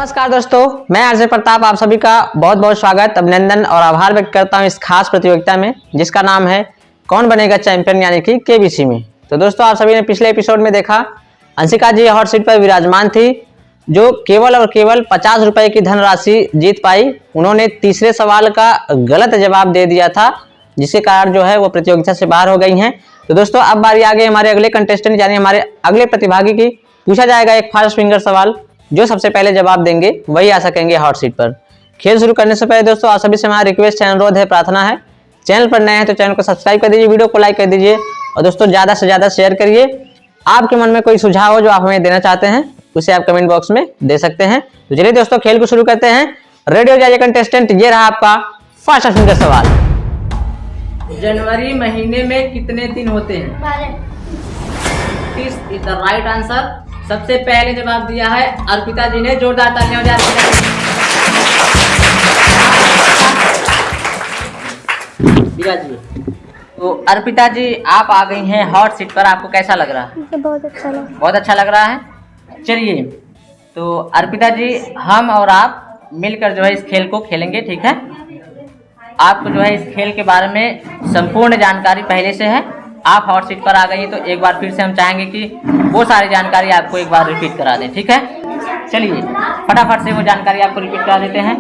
नमस्कार दोस्तों, मैं आरजे प्रताप आप सभी का बहुत बहुत स्वागत, अभिनंदन और आभार व्यक्त करता हूं इस खास प्रतियोगिता में जिसका नाम है कौन बनेगा चैंपियन यानी कि केबीसी में। तो दोस्तों आप सभी ने पिछले एपिसोड में देखा अंशिका जी हॉट सीट पर विराजमान थी जो केवल और केवल 50 रुपए की धनराशि जीत पाई। उन्होंने तीसरे सवाल का गलत जवाब दे दिया था जिसके कारण जो है वो प्रतियोगिता से बाहर हो गई हैं। तो दोस्तों अब बारी आ गई हमारे अगले कंटेस्टेंट यानी हमारे अगले प्रतिभागी की। पूछा जाएगा एक फास्ट फिंगर सवाल, जो सबसे पहले जवाब देंगे वही आ सकेंगे हॉट सीट पर। खेल शुरू करने से पहले दोस्तों आप सभी से हमारा रिक्वेस्ट है, अनुरोध है, प्रार्थना है, चैनल पर नए हैं तो चैनल को सब्सक्राइब कर दीजिए, वीडियो को लाइक कर दीजिए और दोस्तों ज़्यादा से ज़्यादा शेयर करिए। आपके मन में कोई सुझाव हो जो आप हमें देना चाहते हैं उसे आप कमेंट बॉक्स में दे सकते हैं। तो चलिए दोस्तों खेल को शुरू करते हैं। रेडी हो जाइए कंटेस्टेंट, ये रहा आपका फास्ट फिंगर सवाल। जनवरी महीने में कितने दिन होते हैं? Is the right answer. सबसे पहले जवाब दिया है अर्पिता जी ने, जोरदार तालियां हो जाए। तो अर्पिता जी आप आ गई हैं हॉट सीट पर, आपको कैसा लग रहा है? बहुत अच्छा लग रहा है। चलिए तो अर्पिता जी हम और आप मिलकर जो है इस खेल को खेलेंगे, ठीक है? आपको जो है इस खेल के बारे में संपूर्ण जानकारी पहले से है। आप हॉट सीट पर आ गई तो एक बार फिर से हम चाहेंगे कि वो सारी जानकारी आपको एक बार रिपीट करा दें, ठीक है? चलिए फटाफट से वो जानकारी आपको रिपीट करा देते हैं।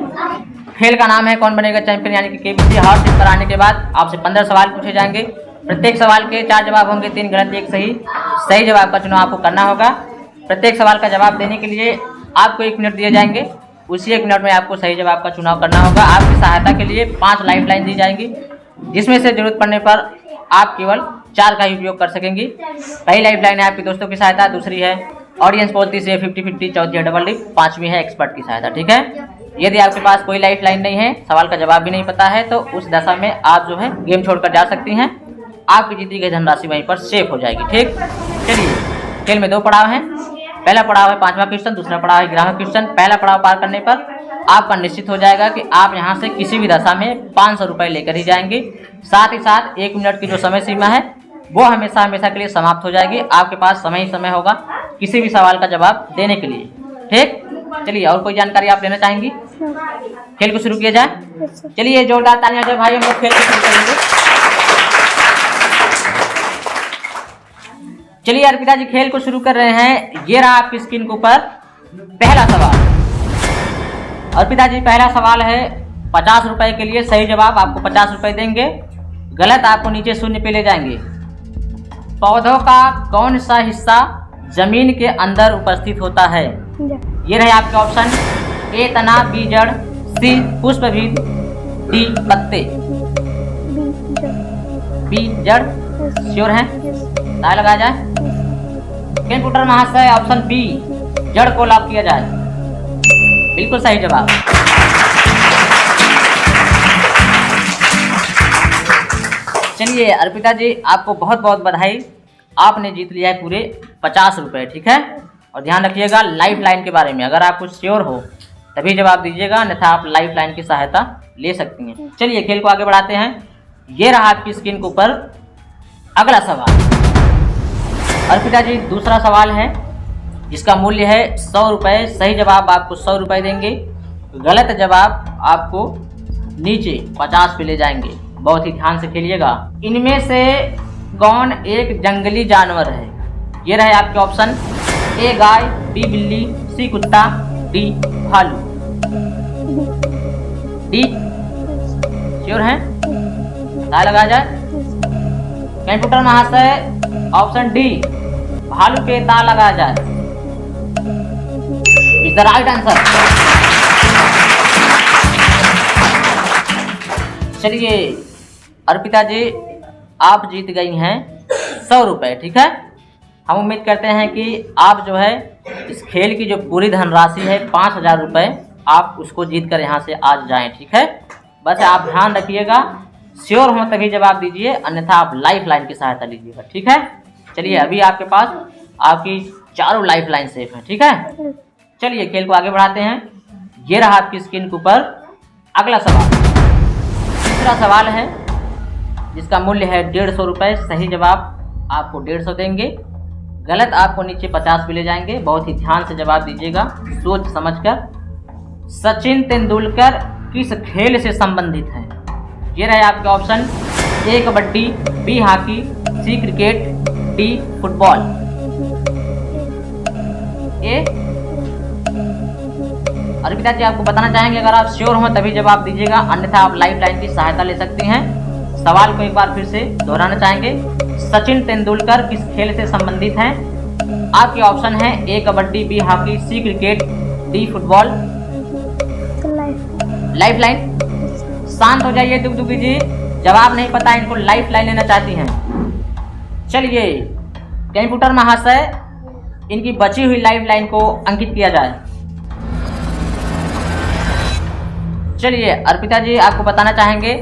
खेल का नाम है कौन बनेगा चैंपियन यानी कि केबीसी। हॉट सीट पर आने के बाद आपसे 15 सवाल पूछे जाएंगे। प्रत्येक सवाल के 4 जवाब होंगे, 3 गलत 1 सही। सही जवाब का चुनाव आपको करना होगा। प्रत्येक सवाल का जवाब देने के लिए आपको 1 मिनट दिए जाएंगे। उसी 1 मिनट में आपको सही जवाब का चुनाव करना होगा। आपकी सहायता के लिए 5 लाइफ लाइन दी जाएंगी जिसमें से जरूरत पड़ने पर आप केवल 4 का ही उपयोग कर सकेंगी। पहली लाइफ लाइन है आपके दोस्तों की सहायता, दूसरी है ऑडियंस पोल, तीसरी है 50-50, चौथी है डबल डिप, 5वीं है एक्सपर्ट की सहायता, ठीक है? यदि आपके पास कोई लाइफ लाइन नहीं है, सवाल का जवाब भी नहीं पता है, तो उस दशा में आप जो है गेम छोड़कर जा सकती हैं। आपकी जीती गई धनराशि वहीं पर सेफ हो जाएगी, ठीक? चलिए खेल में 2 पड़ाव हैं। पहला पड़ाव है 5वां क्वेश्चन, दूसरा पड़ाव है 11वां क्वेश्चन। पहला पड़ाव पार करने पर आपका निश्चित हो जाएगा कि आप यहां से किसी भी दशा में 500 रुपये लेकर ही जाएंगे। साथ ही साथ 1 मिनट की जो समय सीमा है वो हमेशा हमेशा के लिए समाप्त हो जाएगी। आपके पास समय ही समय होगा किसी भी सवाल का जवाब देने के लिए, ठीक? चलिए और कोई जानकारी आप देना चाहेंगी? खेल को शुरू किया जाए। चलिए जोरदार तालियां दे भाई, हम लोग खेल को शुरू करेंगे। चलिए अर्पिता जी खेल को शुरू कर रहे हैं। ये रहा आपकी स्क्रीन के ऊपर पहला सवाल। अर्पिता जी पहला सवाल है 50 रुपए के लिए सही जवाब आपको 50 रुपए देंगे, गलत आपको नीचे 0 पे ले जाएंगे। पौधों का कौन सा हिस्सा जमीन के अंदर उपस्थित होता है? ये रहे आपके ऑप्शन। ए तना, बी जड़, सी पुष्पभीत, डी पत्ते। बी जड़, श्योर है? ताला लगाया जाए। कंप्यूटर महाशय ऑप्शन बी जड़ को लॉक किया जाए। बिल्कुल सही जवाब। चलिए अर्पिता जी आपको बहुत बहुत बधाई, आपने जीत लिया है पूरे 50 रुपये, ठीक है? और ध्यान रखिएगा लाइफ लाइन के बारे में, अगर आप कुछ श्योर हो तभी जवाब दीजिएगा, अन्यथा आप लाइफ लाइन की सहायता ले सकती हैं। चलिए खेल को आगे बढ़ाते हैं। ये रहा आपकी स्क्रीन के ऊपर अगला सवाल। अर्पिता जी दूसरा सवाल है जिसका मूल्य है 100 रुपये। सही जवाब आपको 100 रुपये देंगे, गलत जवाब आपको नीचे 50 पे ले जाएंगे। बहुत ही ध्यान से खेलिएगा। इनमें से कौन एक जंगली जानवर है? ये रहे आपके ऑप्शन। ए गाय, बी बिल्ली, सी कुत्ता, डी भालू। डी श्योर है? ताला लगाया जाए। कंप्यूटर महाशय ऑप्शन डी भालू पे ताला लगाया जाए। Is the right answer. चलिए अर्पिता जी आप जीत गई हैं 100 रुपये, ठीक है? हम उम्मीद करते हैं कि आप जो है इस खेल की जो पूरी धनराशि है 5000 रुपये आप उसको जीत कर यहाँ से आज जाएं, ठीक है? बस आप ध्यान रखिएगा, श्योर हो तभी जवाब दीजिए, अन्यथा आप लाइफ लाइन की सहायता लीजिएगा, ठीक है? चलिए अभी आपके पास आपकी 4 लाइफ लाइन सेफ है, ठीक है? चलिए खेल को आगे बढ़ाते हैं। ये रहा आपकी स्क्रीन के ऊपर अगला सवाल। तीसरा सवाल है जिसका मूल्य है 150 रुपये। सही जवाब आपको 150 देंगे, गलत आपको नीचे 50 पे ले जाएंगे। बहुत ही ध्यान से जवाब दीजिएगा, सोच समझकर। सचिन तेंदुलकर किस खेल से संबंधित है? ये रहे आपके ऑप्शन, ए kabaddi, B hockey, C cricket, D football. ए अर्पिता जी आपको बताना चाहेंगे, अगर आप श्योर हो तभी जवाब दीजिएगा, अन्यथा आप लाइफ लाइन की सहायता ले सकती हैं। सवाल को एक बार फिर से दोहराना चाहेंगे, सचिन तेंदुलकर किस खेल से संबंधित हैं? आपके ऑप्शन है A kabaddi, B hockey, C cricket, D football. Life line. शांत हो जाइए दुगदुगी जी, जवाब नहीं पता इनको लाइफ लाइन लेना चाहती हैं। चलिए कंप्यूटर महाशय, इनकी बची हुई लाइफ लाइन को अंकित किया जाए। चलिए अर्पिता जी आपको बताना चाहेंगे,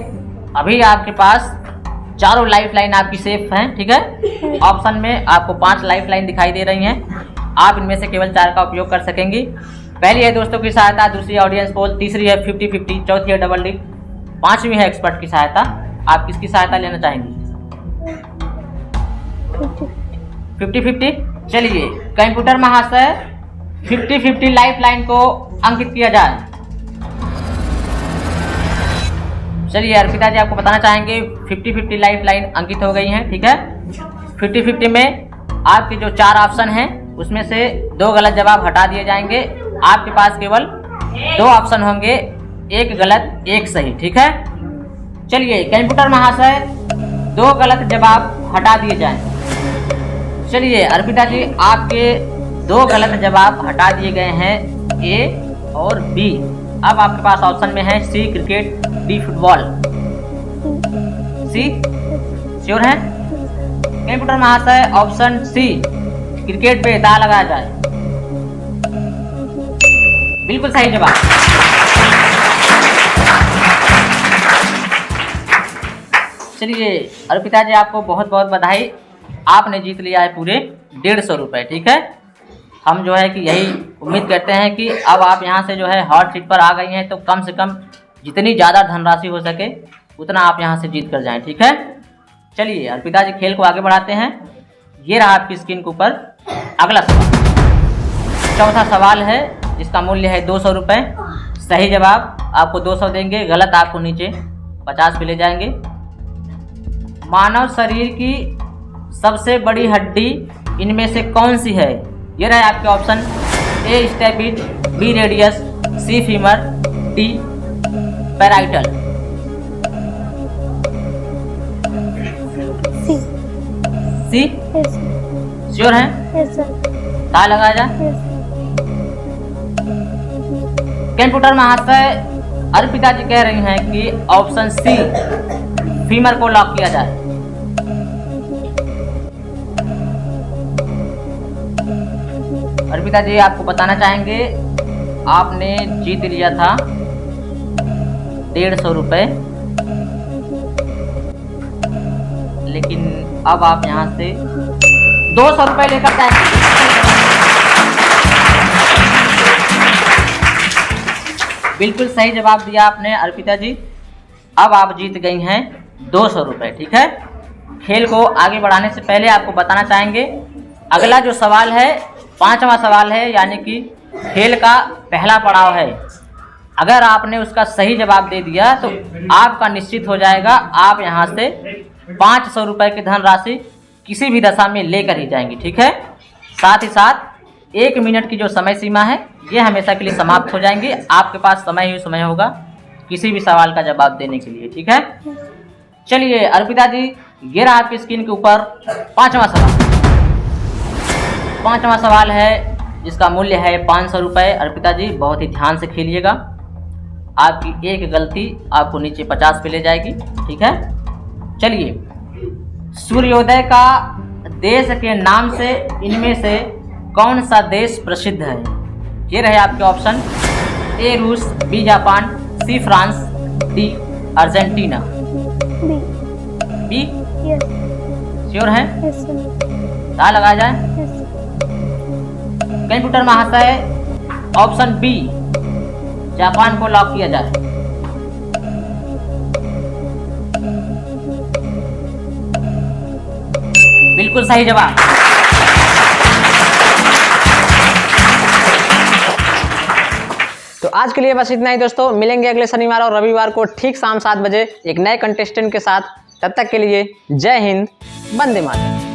अभी आपके पास चारों लाइफ लाइन आपकी सेफ हैं, ठीक है। ऑप्शन में आपको 5 लाइफ लाइन दिखाई दे रही हैं, आप इनमें से केवल 4 का उपयोग कर सकेंगी। पहली है दोस्तों की सहायता, दूसरी ऑडियंस पोल, तीसरी है 50-50, चौथी है डबल डिक, 5वीं है एक्सपर्ट की सहायता। आप किसकी सहायता लेना चाहेंगी? 50-50। चलिए कंप्यूटर महाशय 50-50 लाइफ लाइन को अंकित किया जाए। चलिए अर्पिता जी आपको बताना चाहेंगे 50-50 लाइफ लाइन अंकित हो गई हैं, ठीक है। 50-50 में आपके जो 4 ऑप्शन हैं उसमें से 2 गलत जवाब हटा दिए जाएंगे। आपके पास केवल 2 ऑप्शन होंगे, 1 गलत 1 सही, ठीक है। चलिए कंप्यूटर महाशय 2 गलत जवाब हटा दिए जाएं। चलिए अर्पिता जी आपके 2 गलत जवाब हटा दिए गए हैं, ए और बी। अब आपके पास ऑप्शन में है सी क्रिकेट, डी फुटबॉल। सी श्योर है? कंप्यूटर महाशय ऑप्शन सी क्रिकेट पे दांव लगाया जाए। बिल्कुल सही जवाब। चलिए अर्पिता जी आपको बहुत बहुत बधाई, आपने जीत लिया है पूरे 150 रुपये, ठीक है। हम जो है कि यही उम्मीद करते हैं कि अब आप यहाँ से जो है हॉट सीट पर आ गई हैं, तो कम से कम जितनी ज़्यादा धनराशि हो सके उतना आप यहाँ से जीत कर जाएं, ठीक है। चलिए अर्पिता जी खेल को आगे बढ़ाते हैं। ये रहा आपकी स्क्रीन के ऊपर अगला सवाल। चौथा सवाल है जिसका मूल्य है 200 रुपये। सही जवाब आपको 200 देंगे, गलत आपको नीचे 50 पे ले जाएंगे। मानव शरीर की सबसे बड़ी हड्डी इनमें से कौन सी है? ये रहे आपके ऑप्शन, ए स्टेपिड, बी रेडियस, सी फीमर, डी पैराइटल। सी श्योर है? ताला लगाया जाए। कंप्यूटर महाशय अर्पिता जी कह रही हैं कि ऑप्शन सी फीमर को लॉक किया जाए। अर्पिता जी आपको बताना चाहेंगे, आपने जीत लिया था 150 रुपये, लेकिन अब आप यहाँ से 200 रुपये लेकर जाएंगे। बिल्कुल सही जवाब दिया आपने अर्पिता जी, अब आप जीत गई हैं 200 रुपये, ठीक है। खेल को आगे बढ़ाने से पहले आपको बताना चाहेंगे, अगला जो सवाल है 5वां सवाल है, यानी कि खेल का पहला पड़ाव है। अगर आपने उसका सही जवाब दे दिया तो आपका निश्चित हो जाएगा, आप यहाँ से 500 रुपये की धनराशि किसी भी दशा में लेकर ही जाएंगी, ठीक है। साथ ही साथ 1 मिनट की जो समय सीमा है ये हमेशा के लिए समाप्त हो जाएंगी। आपके पास समय ही समय होगा किसी भी सवाल का जवाब देने के लिए, ठीक है। चलिए अर्पिता जी, ये रहा आपकी स्क्रीन के ऊपर 5वां सवाल। 5वां सवाल है जिसका मूल्य है 500 रुपये। अर्पिता जी बहुत ही ध्यान से खेलिएगा, आपकी एक गलती आपको नीचे 50 पे ले जाएगी, ठीक है। चलिए, सूर्योदय का देश के नाम से इनमें से कौन सा देश प्रसिद्ध है? ये रहे आपके ऑप्शन, ए रूस, B Japan, C France, D Argentina. B sure है? क्या लगाया जाए? कंप्यूटर महाशय ऑप्शन बी जापान को लॉक किया जाए। बिल्कुल सही जवाब। तो आज के लिए बस इतना ही दोस्तों, मिलेंगे अगले शनिवार और रविवार को ठीक शाम 7 बजे एक नए कंटेस्टेंट के साथ। तब तक के लिए जय हिंद, वंदे मातरम।